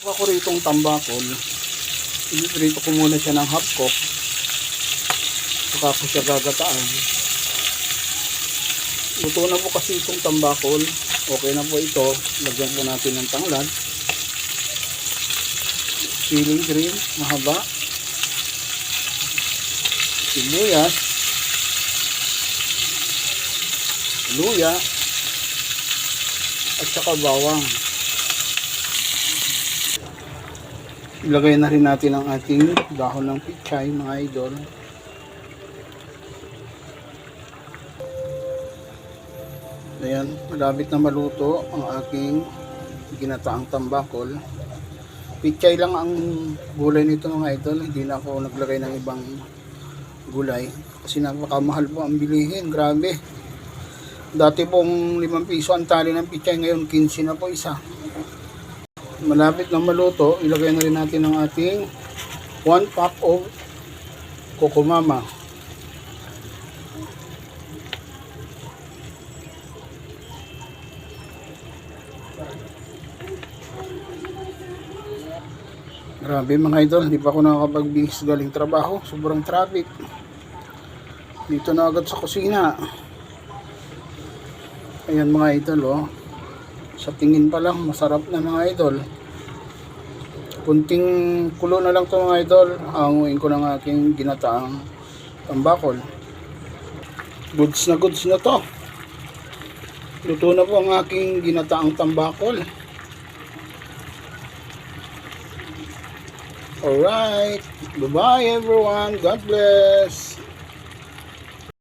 Ako ritong tambakol. Rito ko muna siya ng half cook. Saka ko siya gagataan. Luto na po kasi itong tambakol. Okay na po ito. Lagyan po natin ng tanglad. Siling green, mahaba. Sibuyas. Luya. At saka bawang. Ilagay na rin natin ang ating dahon ng pichay, mga idol. Ayan, malapit na maluto ang aking ginataang tambakol. Pichay lang ang gulay nito, mga idol. Hindi na ako naglagay ng ibang gulay kasi napakamahal po ang bilihin. Grabe. Dati pong 5 piso ang tali ng pichay, ngayon 15 na po isa. Malapit na maluto, ilagay na rin natin ang ating 1 pack of kokomama. Grabe mga idol, hindi pa ako nakakapagbihis galing trabaho. Sobrang traffic. Dito na agad sa kusina. Ayan mga idol, oh. Sa tingin pa lang, masarap na mga idol. Kunting kulo na lang ito mga idol. Hanguin ko ng aking ginataang tambakol. Goods na to. Luto na po ang aking ginataang tambakol. Alright. Bye-bye everyone. God bless.